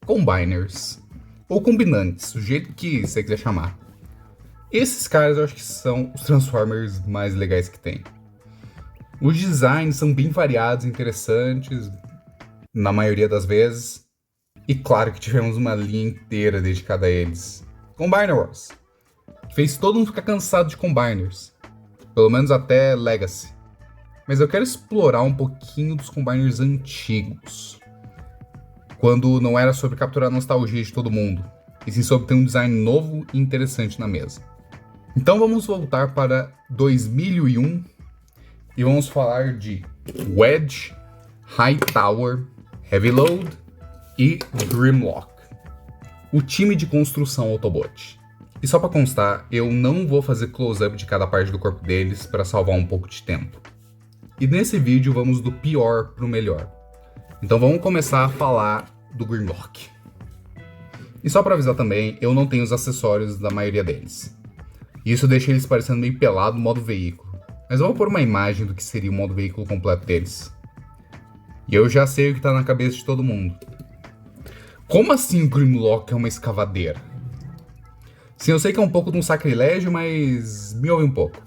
Combiners, ou combinantes, do jeito que você quiser chamar. Esses caras eu acho que são os Transformers mais legais que tem. Os designs são bem variados e interessantes, na maioria das vezes. E claro que tivemos uma linha inteira dedicada a eles. Combiner Wars, que fez todo mundo ficar cansado de Combiners. Pelo menos até Legacy. Mas eu quero explorar um pouquinho dos Combiners antigos. Quando não era sobre capturar a nostalgia de todo mundo, e sim sobre ter um design novo e interessante na mesa. Então vamos voltar para 2001 e vamos falar de Wedge, Hightower, Heavy Load e Grimlock. O time de construção Autobot. E só para constar, eu não vou fazer close-up de cada parte do corpo deles para salvar um pouco de tempo. E nesse vídeo vamos do pior pro melhor. Então vamos começar a falar do Grimlock. E só para avisar também, eu não tenho os acessórios da maioria deles. Isso deixa eles parecendo meio pelado no modo veículo. Mas eu vou pôr uma imagem do que seria o modo veículo completo deles. E eu já sei o que tá na cabeça de todo mundo. Como assim o Grimlock é uma escavadeira? Sim, eu sei que é um pouco de um sacrilégio, mas me ouve um pouco.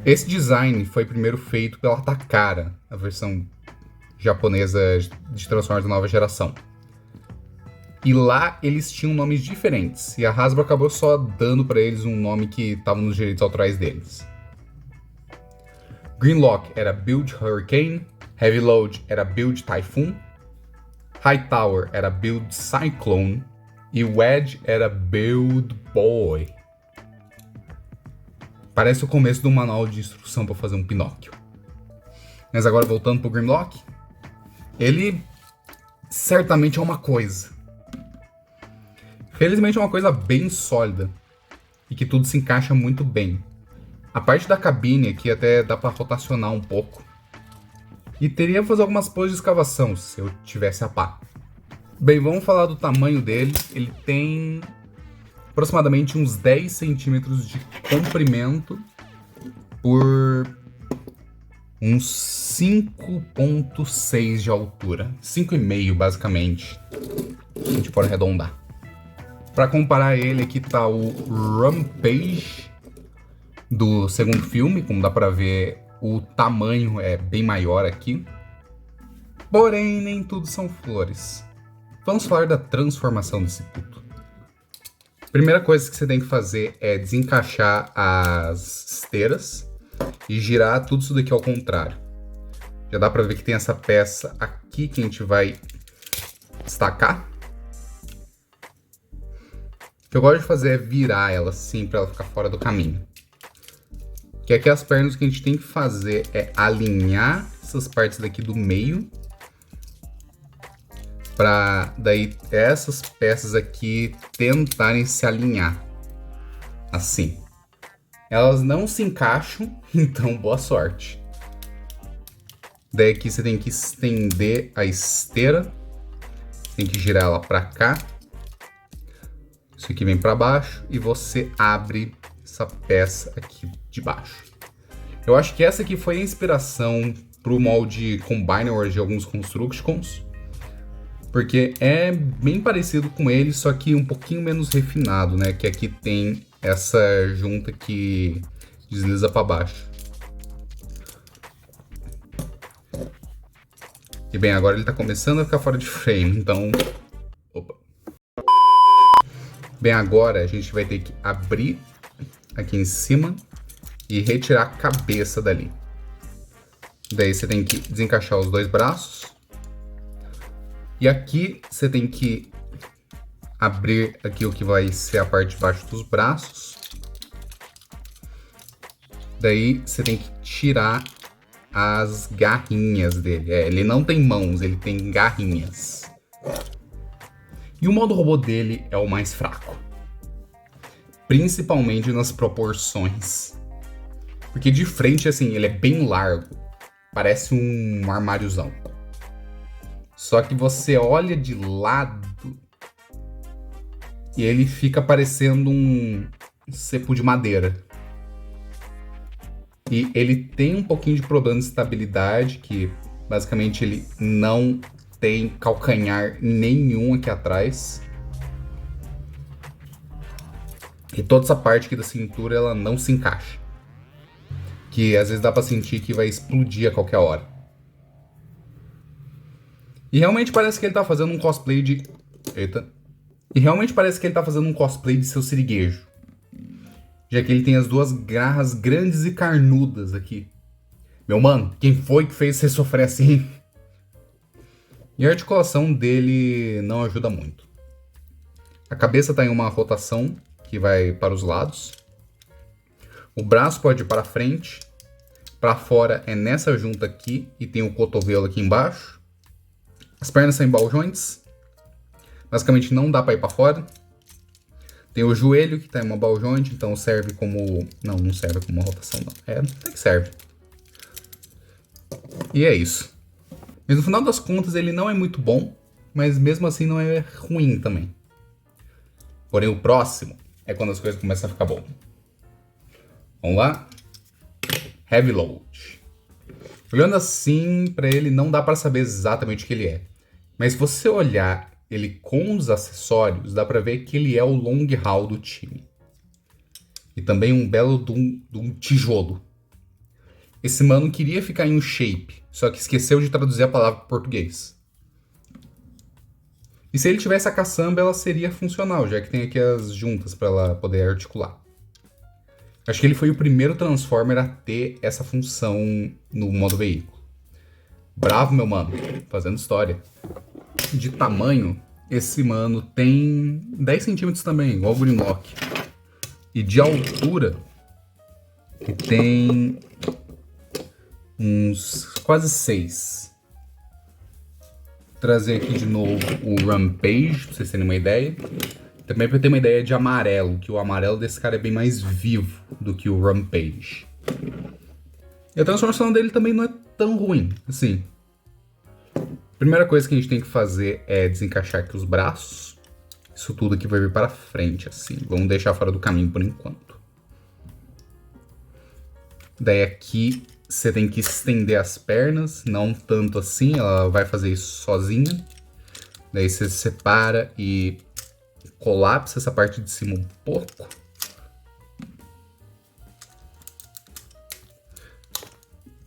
Esse design foi primeiro feito pela Takara, a versão japonesa de Transformers da nova geração. E lá eles tinham nomes diferentes, e a Hasbro acabou só dando pra eles um nome que estava nos direitos autorais deles. Grimlock era Build Hurricane, Heavy Load era Build Typhoon, Hightower era Build Cyclone e Wedge era Build Boy. Parece o começo de um manual de instrução para fazer um Pinóquio. Mas agora voltando pro Grimlock, ele certamente é uma coisa. Felizmente é uma coisa bem sólida e que tudo se encaixa muito bem. A parte da cabine aqui até dá para rotacionar um pouco. E teria que fazer algumas poses de escavação se eu tivesse a pá. Bem, vamos falar do tamanho dele. Ele tem aproximadamente uns 10 centímetros de comprimento por uns 5,6 de altura. 5,5 basicamente. A gente pode arredondar. Para comparar ele, aqui tá o Rampage do segundo filme. Como dá para ver, o tamanho é bem maior aqui. Porém, nem tudo são flores. Vamos falar da transformação desse puto. Primeira coisa que você tem que fazer é desencaixar as esteiras e girar tudo isso daqui ao contrário. Já dá pra ver que tem essa peça aqui que a gente vai destacar. O que eu gosto de fazer é virar ela assim pra ela ficar fora do caminho. Que aqui as pernas, o que a gente tem que fazer é alinhar essas partes daqui do meio, para daí essas peças aqui tentarem se alinhar, assim. Elas não se encaixam, então boa sorte. Daí aqui você tem que estender a esteira, tem que girar ela para cá. Isso aqui vem para baixo e você abre essa peça aqui de baixo. Eu acho que essa aqui foi a inspiração pro molde Combiner Wars de alguns Constructicons. Porque é bem parecido com ele, só que um pouquinho menos refinado, né? Que aqui tem essa junta que desliza para baixo. E bem, agora ele tá começando a ficar fora de frame, então... Opa. Bem, agora a gente vai ter que abrir aqui em cima e retirar a cabeça dali. Daí você tem que desencaixar os dois braços. E aqui você tem que abrir aqui o que vai ser a parte de baixo dos braços. Daí você tem que tirar as garrinhas dele. Ele não tem mãos, ele tem garrinhas. E o modo robô dele é o mais fraco. Principalmente nas proporções. Porque de frente, assim, ele é bem largo. Parece um armáriozão. Só que você olha de lado e ele fica parecendo um cepo de madeira. E ele tem um pouquinho de problema de estabilidade, que basicamente ele não tem calcanhar nenhum aqui atrás. E toda essa parte aqui da cintura, ela não se encaixa. Que às vezes dá pra sentir que vai explodir a qualquer hora. E realmente parece que ele tá fazendo um cosplay de... Eita. E realmente parece que ele tá fazendo um cosplay de seu siriguejo. Já que ele tem as duas garras grandes e carnudas aqui. Meu mano, quem foi que fez você sofrer assim? E a articulação dele não ajuda muito. A cabeça tá em uma rotação que vai para os lados. O braço pode ir para frente. Para fora é nessa junta aqui e tem o cotovelo aqui embaixo. As pernas são em ball joints. Basicamente não dá para ir para fora. Tem o joelho que tá em uma ball joint, então serve como... Não serve como uma rotação não. Até que serve. E é isso. Mas no final das contas ele não é muito bom, mas mesmo assim não é ruim também. Porém o próximo é quando as coisas começam a ficar bom. Vamos lá? Heavy Load. Olhando assim, pra ele não dá pra saber exatamente o que ele é. Mas se você olhar ele com os acessórios, dá pra ver que ele é o long haul do time. E também um belo de um tijolo. Esse mano queria ficar em um shape, só que esqueceu de traduzir a palavra para português. E se ele tivesse a caçamba, ela seria funcional, já que tem aqui as juntas para ela poder articular. Acho que ele foi o primeiro Transformer a ter essa função no modo veículo. Bravo, meu mano, fazendo história. De tamanho, esse mano tem 10 centímetros também, igual o Grimlock. E de altura, ele tem uns quase 6. Vou trazer aqui de novo o Rampage, pra vocês terem uma ideia. Também pra ter uma ideia de amarelo, que o amarelo desse cara é bem mais vivo do que o Rampage. E a transformação dele também não é tão ruim, assim. Primeira coisa que a gente tem que fazer é desencaixar aqui os braços. Isso tudo aqui vai vir para frente, assim. Vamos deixar fora do caminho por enquanto. Daí aqui você tem que estender as pernas, não tanto assim, ela vai fazer isso sozinha. Daí você separa e colapsa essa parte de cima um pouco.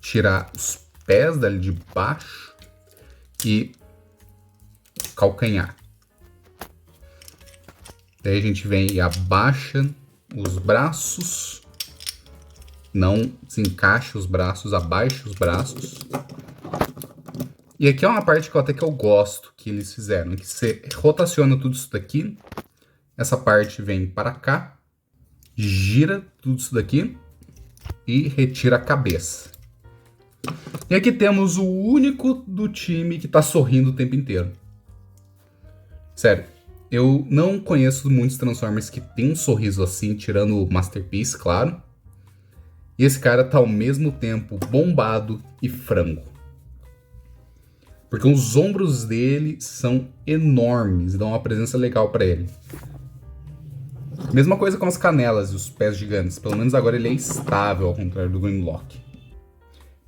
Tirar os pés dali de baixo. E calcanhar. Daí a gente vem e abaixa os braços. Não desencaixa os braços, abaixa os braços. E aqui é uma parte que até que eu gosto que eles fizeram. Que você rotaciona tudo isso daqui. Essa parte vem para cá. Gira tudo isso daqui. E retira a cabeça. E aqui temos o único do time que tá sorrindo o tempo inteiro. Sério, eu não conheço muitos Transformers que tem um sorriso assim, tirando o Masterpiece, claro. E esse cara tá ao mesmo tempo bombado e frango. Porque os ombros dele são enormes e dão uma presença legal pra ele. Mesma coisa com as canelas e os pés gigantes. Pelo menos agora ele é estável, ao contrário do Grimlock.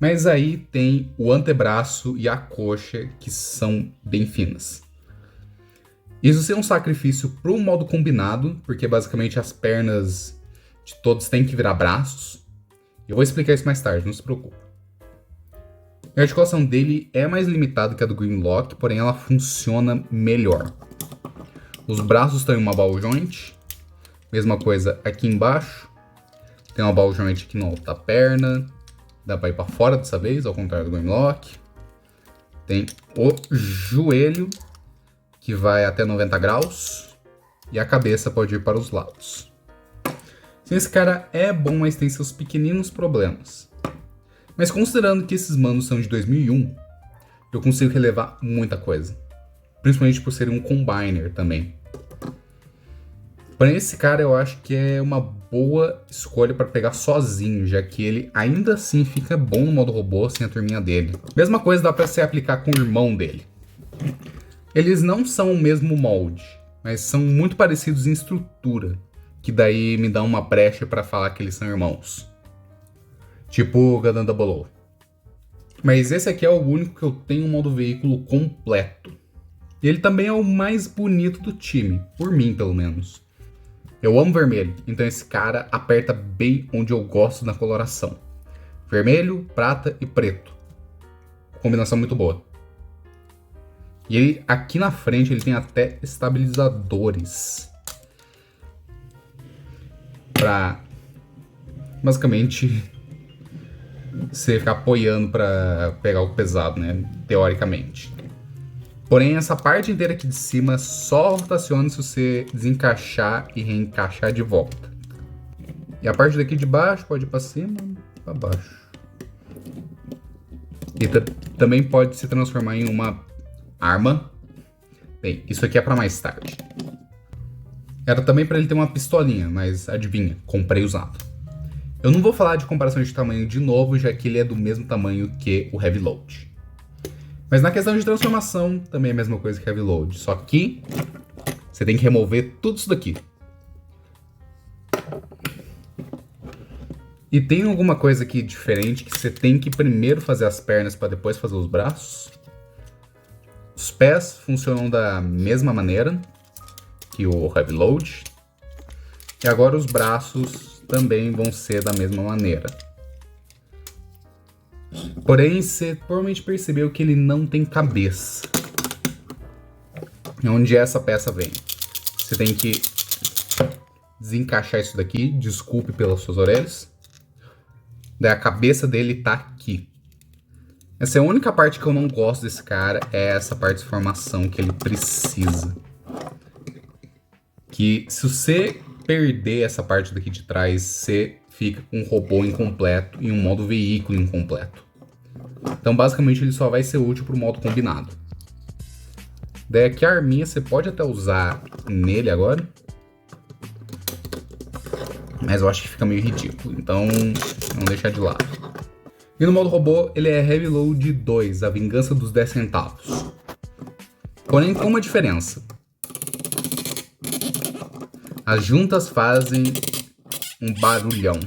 Mas aí tem o antebraço e a coxa, que são bem finas. Isso é um sacrifício para o modo combinado, porque basicamente as pernas de todos têm que virar braços. Eu vou explicar isso mais tarde, não se preocupe. A articulação dele é mais limitada que a do Grimlock, porém ela funciona melhor. Os braços estão em uma ball joint. Mesma coisa aqui embaixo. Tem uma ball joint aqui na outra perna. Dá pra ir pra fora dessa vez, ao contrário do Grimlock. Tem o joelho, que vai até 90 graus. E a cabeça pode ir para os lados. Sim, esse cara é bom, mas tem seus pequeninos problemas. Mas considerando que esses manos são de 2001, eu consigo relevar muita coisa. Principalmente por ser um combiner também. Porém, esse cara eu acho que é uma boa escolha para pegar sozinho, já que ele ainda assim fica bom no modo robô sem a turminha dele. Mesma coisa dá para se aplicar com o irmão dele. Eles não são o mesmo molde, mas são muito parecidos em estrutura, que daí me dá uma brecha para falar que eles são irmãos. Tipo o Gundam Double O. Mas esse aqui é o único que eu tenho um modo veículo completo. E ele também é o mais bonito do time, por mim pelo menos. Eu amo vermelho, então esse cara aperta bem onde eu gosto na coloração. Vermelho, prata e preto. Combinação muito boa. E ele, aqui na frente ele tem até estabilizadores. Pra basicamente você ficar apoiando pra pegar o pesado, né? Teoricamente. Porém, essa parte inteira aqui de cima só rotaciona se você desencaixar e reencaixar de volta. E a parte daqui de baixo pode ir pra cima, pra baixo. E também pode se transformar em uma arma. Bem, isso aqui é pra mais tarde. Era também pra ele ter uma pistolinha, mas adivinha, comprei usado. Eu não vou falar de comparação de tamanho de novo, já que ele é do mesmo tamanho que o Heavy Load. Mas na questão de transformação, também é a mesma coisa que Heavy Load. Só que você tem que remover tudo isso daqui. E tem alguma coisa aqui diferente que você tem que primeiro fazer as pernas para depois fazer os braços. Os pés funcionam da mesma maneira que o Heavy Load. E agora os braços também vão ser da mesma maneira. Porém, você provavelmente percebeu que ele não tem cabeça. Onde essa peça vem? Você tem que desencaixar isso daqui. Desculpe pelas suas orelhas. Daí a cabeça dele tá aqui. Essa é a única parte que eu não gosto desse cara. É essa parte de formação que ele precisa. Que se você perder essa parte daqui de trás, você fica com um robô incompleto e um modo veículo incompleto. Então basicamente ele só vai ser útil para o modo combinado. Daí aqui a arminha você pode até usar nele agora. Mas eu acho que fica meio ridículo, então vamos deixar de lado. E no modo robô ele é Heavy Load 2, a vingança dos 10 centavos. Porém com uma diferença. As juntas fazem um barulhão.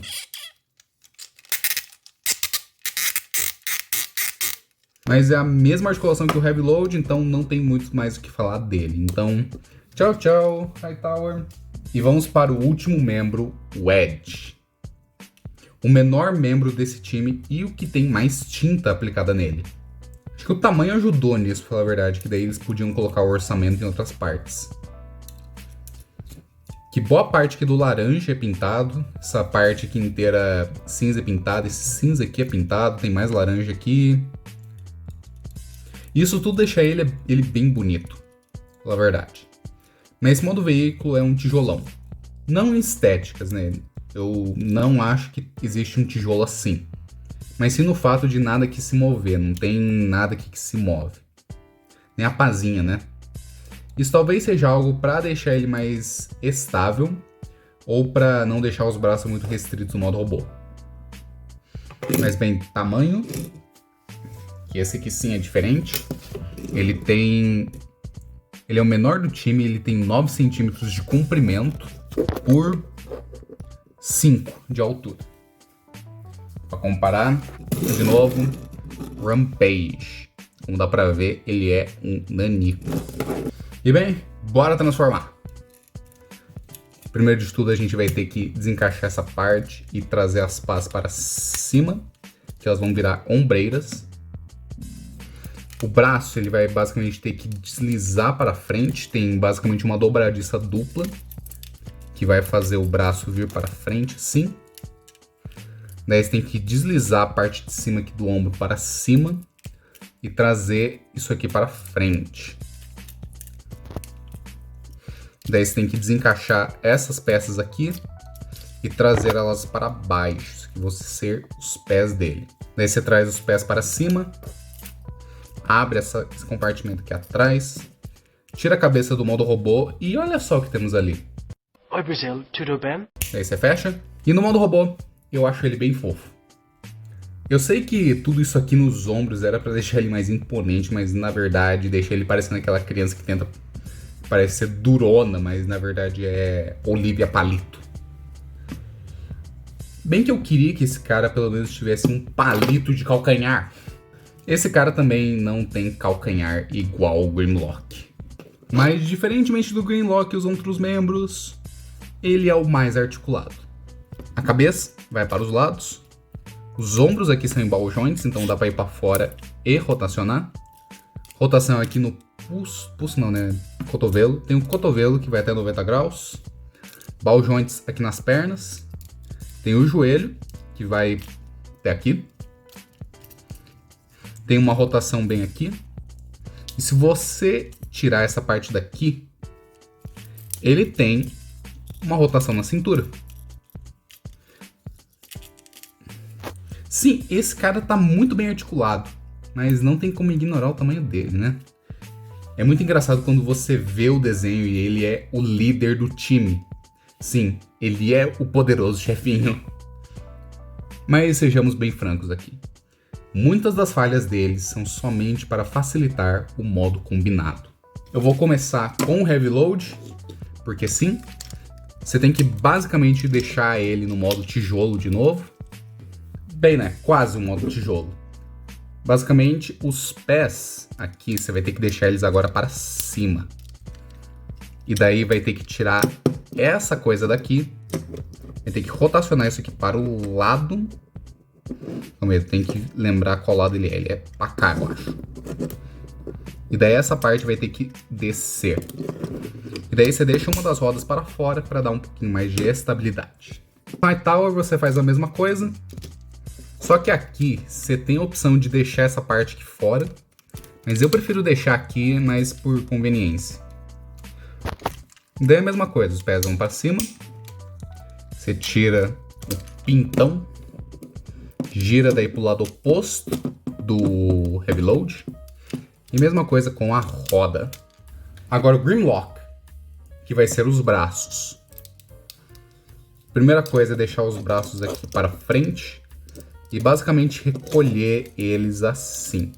Mas é a mesma articulação que o Heavy Load, então não tem muito mais o que falar dele. Então, tchau, tchau, Hightower. E vamos para o último membro, o Edge. O menor membro desse time e o que tem mais tinta aplicada nele. Acho que o tamanho ajudou nisso, pra falar a verdade, que daí eles podiam colocar o orçamento em outras partes. Que boa parte aqui do laranja é pintado, essa parte aqui inteira cinza é pintada, esse cinza aqui é pintado, tem mais laranja aqui. Isso tudo deixa ele bem bonito, pela verdade. Mas esse modo veículo é um tijolão. Não em estéticas, né? Eu não acho que existe um tijolo assim. Mas sim no fato de nada que se mover, não tem nada aqui que se move. Nem a pazinha, né? Isso talvez seja algo para deixar ele mais estável ou para não deixar os braços muito restritos no modo robô. Mas bem, tamanho, que esse aqui sim é diferente. Ele é o menor do time, ele tem 9 centímetros de comprimento por 5 de altura. Para comparar, de novo, Rampage. Como dá pra ver, ele é um nanico. E bem, bora transformar. Primeiro de tudo, a gente vai ter que desencaixar essa parte e trazer as pás para cima, que elas vão virar ombreiras. O braço, ele vai basicamente ter que deslizar para frente, tem basicamente uma dobradiça dupla, que vai fazer o braço vir para frente, assim. Daí você tem que deslizar a parte de cima aqui do ombro para cima e trazer isso aqui para frente. Daí você tem que desencaixar essas peças aqui e trazer elas para baixo, que vão ser os pés dele. Daí você traz os pés para cima, abre esse compartimento aqui atrás, tira a cabeça do modo robô e olha só o que temos ali. Oi, Brasil, tudo bem? Daí você fecha. E no modo robô, eu acho ele bem fofo. Eu sei que tudo isso aqui nos ombros era pra deixar ele mais imponente, mas na verdade deixa ele parecendo aquela criança que tenta parecer durona, mas na verdade é Olivia Palito. Bem que eu queria que esse cara pelo menos tivesse um palito de calcanhar. Esse cara também não tem calcanhar igual o Grimlock. Mas, diferentemente do Grimlock e os outros membros, ele é o mais articulado. A cabeça vai para os lados, os ombros aqui são em ball joints, então dá para ir para fora e rotacionar. Rotação aqui no pulso não, né? Cotovelo. Tem um cotovelo que vai até 90 graus. Ball joints aqui nas pernas. Tem o joelho, que vai até aqui. Tem uma rotação bem aqui. E se você tirar essa parte daqui, ele tem uma rotação na cintura. Sim, esse cara tá muito bem articulado, mas não tem como ignorar o tamanho dele, né? É muito engraçado quando você vê o desenho e ele é o líder do time. Sim, ele é o poderoso chefinho. Mas sejamos bem francos aqui. Muitas das falhas deles são somente para facilitar o modo combinado. Eu vou começar com o Heavy Load, porque sim, você tem que basicamente deixar ele no modo tijolo de novo. Bem, né? Quase o modo tijolo. Basicamente, os pés aqui, você vai ter que deixar eles agora para cima. E daí vai ter que tirar essa coisa daqui. Vai ter que rotacionar isso aqui para o lado. Calma aí, tem que lembrar qual lado ele é. Ele é pra cá, eu acho. E daí essa parte vai ter que descer. E daí você deixa uma das rodas para fora para dar um pouquinho mais de estabilidade. No Hightower você faz a mesma coisa. Só que aqui você tem a opção de deixar essa parte aqui fora, mas eu prefiro deixar aqui, mas por conveniência. Daí é a mesma coisa, os pés vão para cima, você tira o pintão, gira daí para o lado oposto do Heavy Load, e mesma coisa com a roda. Agora o Grimlock, que vai ser os braços. Primeira coisa é deixar os braços aqui para frente, e basicamente recolher eles assim.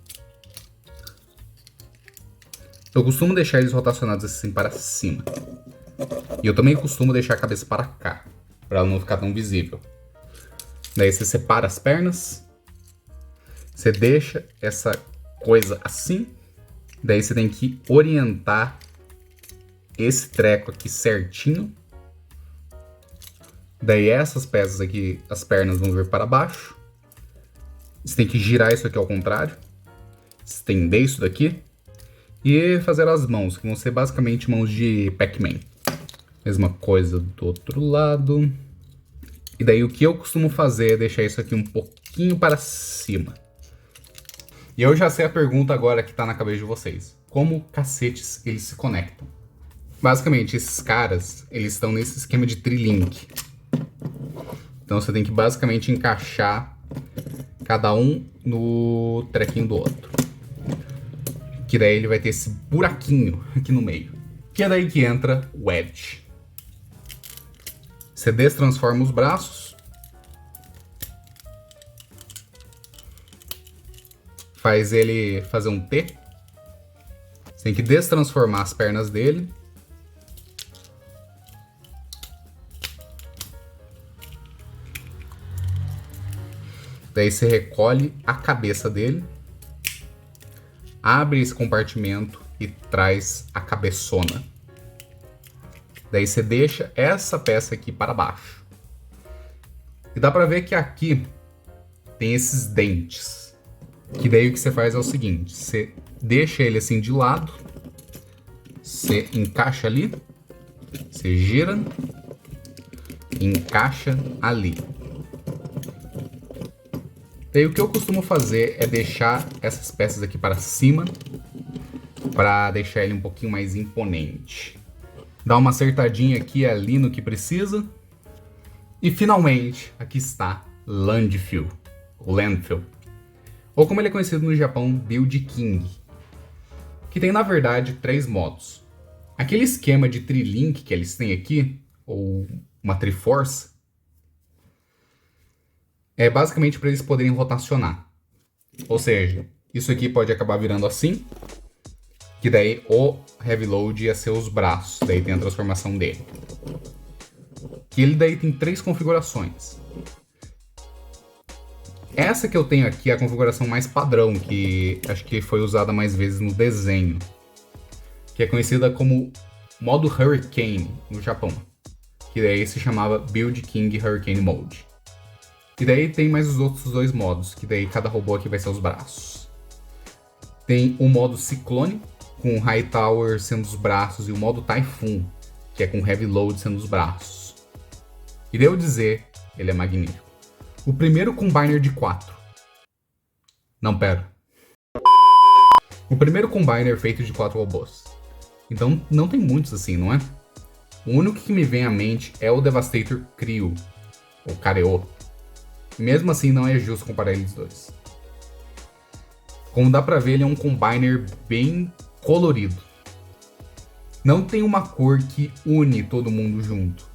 Eu costumo deixar eles rotacionados assim para cima. E eu também costumo deixar a cabeça para cá, para ela não ficar tão visível. Daí você separa as pernas. Você deixa essa coisa assim. Daí você tem que orientar esse treco aqui certinho. Daí essas peças aqui, as pernas vão vir para baixo. Você tem que girar isso aqui ao contrário, estender isso daqui e fazer as mãos, que vão ser basicamente mãos de Pac-Man. Mesma coisa do outro lado. E daí o que eu costumo fazer é deixar isso aqui um pouquinho para cima. E eu já sei a pergunta agora que tá na cabeça de vocês. Como cacetes eles se conectam? Basicamente, esses caras, eles estão nesse esquema de trilink. Então você tem que basicamente encaixar cada um no trequinho do outro. Que daí ele vai ter esse buraquinho aqui no meio. Que é daí que entra o Edge. Você destransforma os braços. Faz ele fazer um T. Você tem que destransformar as pernas dele. Daí você recolhe a cabeça dele, abre esse compartimento e traz a cabeçona. Daí você deixa essa peça aqui para baixo. E dá para ver que aqui tem esses dentes. Que daí o que você faz é o seguinte, você deixa ele assim de lado, você encaixa ali, você gira e encaixa ali. Daí o que eu costumo fazer é deixar essas peças aqui para cima, para deixar ele um pouquinho mais imponente. Dá uma acertadinha aqui e ali no que precisa. E finalmente, aqui está Landfill, o Landfill. Ou como ele é conhecido no Japão, Build King. Que tem na verdade 3 modos. Aquele esquema de trilink que eles têm aqui, ou uma Triforce, é basicamente para eles poderem rotacionar. Ou seja, isso aqui pode acabar virando assim, que daí o Heavy Load ia ser os braços, daí tem a transformação dele. Que ele daí tem 3 configurações. Essa que eu tenho aqui é a configuração mais padrão, que acho que foi usada mais vezes no desenho. que é conhecida como modo Hurricane no Japão, que daí se chamava Build King Hurricane Mode. E daí tem mais os outros dois modos, que daí cada robô aqui vai ser os braços. Tem o modo Ciclone, com Hightower sendo os braços, e o modo Typhoon, que é com Heavy Load sendo os braços. E devo dizer, ele é magnífico. O primeiro Combiner de 4. Não, pera. O primeiro Combiner feito de 4 robôs. Então não tem muitos assim, não é? O único que me vem à mente é o Devastator Cryo, ou Kareo. Mesmo assim não é justo comparar eles dois. Como dá pra ver, ele é um Combiner bem colorido. Não tem uma cor que une todo mundo junto.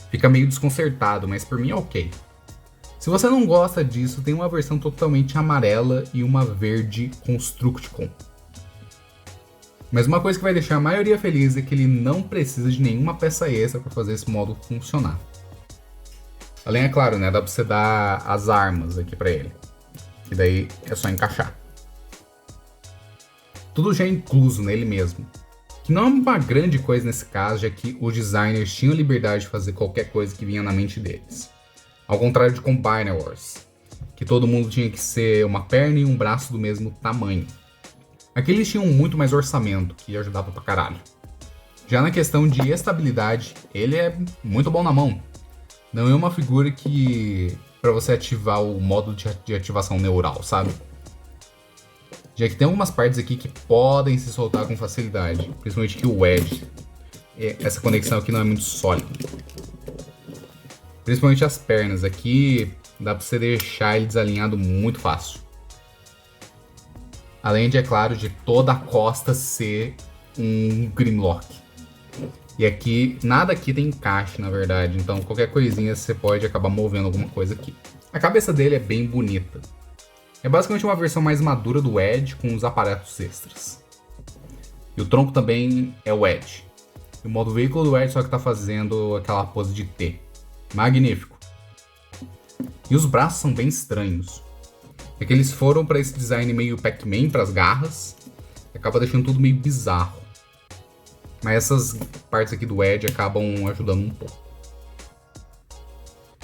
Fica meio desconcertado, mas por mim é ok. Se você não gosta disso, tem uma versão totalmente amarela e uma verde Constructicon. Mas uma coisa que vai deixar a maioria feliz é que ele não precisa de nenhuma peça extra para fazer esse modo funcionar. Além, é claro, né, dá pra você dar as armas aqui pra ele. Que daí é só encaixar. Tudo já é incluso nele mesmo. Que não é uma grande coisa nesse caso, já que os designers tinham liberdade de fazer qualquer coisa que vinha na mente deles. Ao contrário de Combiner Wars, que todo mundo tinha que ser uma perna e um braço do mesmo tamanho. Aqui eles tinham muito mais orçamento, que ajudava pra caralho. Já na questão de estabilidade, ele é muito bom na mão. Não é uma figura que pra você ativar o modo de ativação neural, sabe? Já que tem algumas partes aqui que podem se soltar com facilidade, principalmente que o Wedge. Essa conexão aqui não é muito sólida. Principalmente as pernas, aqui dá pra você deixar ele desalinhado muito fácil. Além de, é claro, de toda a costa ser um Grimlock. E aqui, nada aqui tem encaixe, na verdade, então qualquer coisinha você pode acabar movendo alguma coisa aqui. A cabeça dele é bem bonita. É basicamente uma versão mais madura do Edge com os aparatos extras. E o tronco também é o Edge. E o modo veículo do Edge só que tá fazendo aquela pose de T. Magnífico. E os braços são bem estranhos. É que eles foram para esse design meio Pac-Man para as garras. E acaba deixando tudo meio bizarro. Mas essas partes aqui do Edge acabam ajudando um pouco.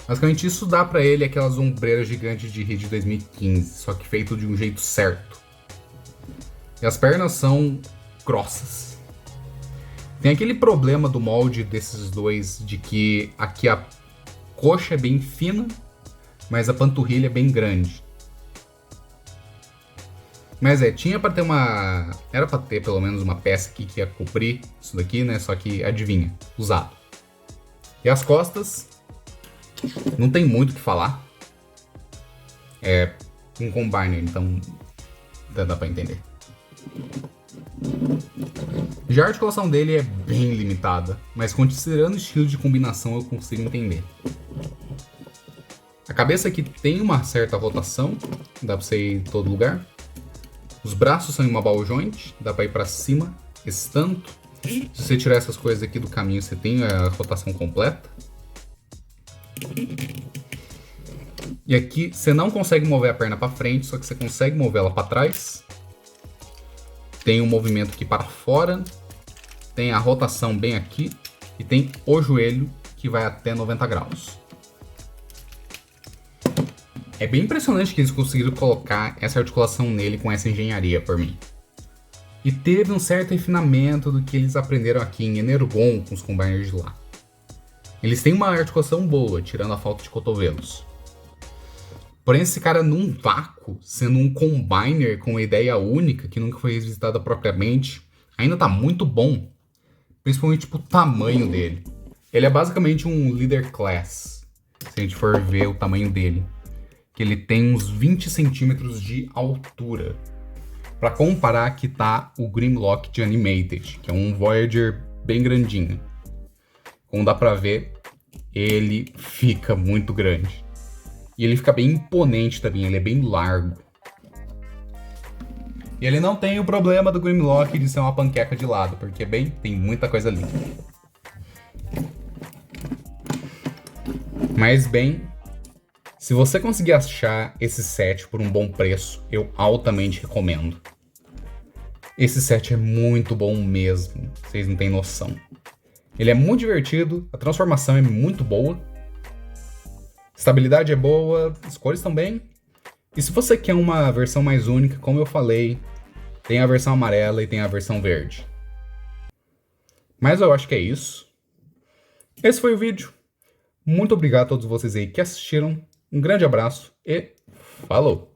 Basicamente isso dá pra ele aquelas ombreiras gigantes de Hit de 2015, só que feito de um jeito certo. E as pernas são grossas. Tem aquele problema do molde desses dois, de que aqui a coxa é bem fina, mas a panturrilha é bem grande. Mas tinha pra ter uma... Era pra ter pelo menos uma peça aqui que ia cobrir isso daqui, né? Só que adivinha, usado. E as costas... Não tem muito o que falar. É um Combiner, então dá pra entender. Já a articulação dele é bem limitada, mas considerando o estilo de combinação eu consigo entender. A cabeça aqui tem uma certa rotação, dá pra você ir em todo lugar. Os braços são em uma ball joint, dá pra ir pra cima, esse tanto. Se você tirar essas coisas aqui do caminho, você tem a rotação completa. E aqui você não consegue mover a perna para frente, só que você consegue mover ela para trás. Tem um movimento aqui para fora, tem a rotação bem aqui e tem o joelho que vai até 90 graus. É bem impressionante que eles conseguiram colocar essa articulação nele com essa engenharia por mim. E teve um certo refinamento do que eles aprenderam aqui em Energon com os Combiners de lá. Eles têm uma articulação boa, tirando a falta de cotovelos. Porém, esse cara num vácuo, sendo um Combiner com uma ideia única, que nunca foi revisitada propriamente, ainda tá muito bom. Principalmente pro tamanho dele. Ele é basicamente um Leader Class, se a gente for ver o tamanho dele. Que ele tem uns 20 centímetros de altura. Para comparar, aqui tá o Grimlock de Animated, que é um Voyager bem grandinho. Como dá pra ver, ele fica muito grande. E ele fica bem imponente também, ele é bem largo. E ele não tem o problema do Grimlock de ser uma panqueca de lado, porque, bem, tem muita coisa ali. Mas, bem, se você conseguir achar esse set por um bom preço, eu altamente recomendo. Esse set é muito bom mesmo, vocês não têm noção. Ele é muito divertido, a transformação é muito boa, estabilidade é boa, as cores também. E se você quer uma versão mais única, como eu falei, tem a versão amarela e tem a versão verde. Mas eu acho que é isso. Esse foi o vídeo. Muito obrigado a todos vocês aí que assistiram. Um grande abraço e falou!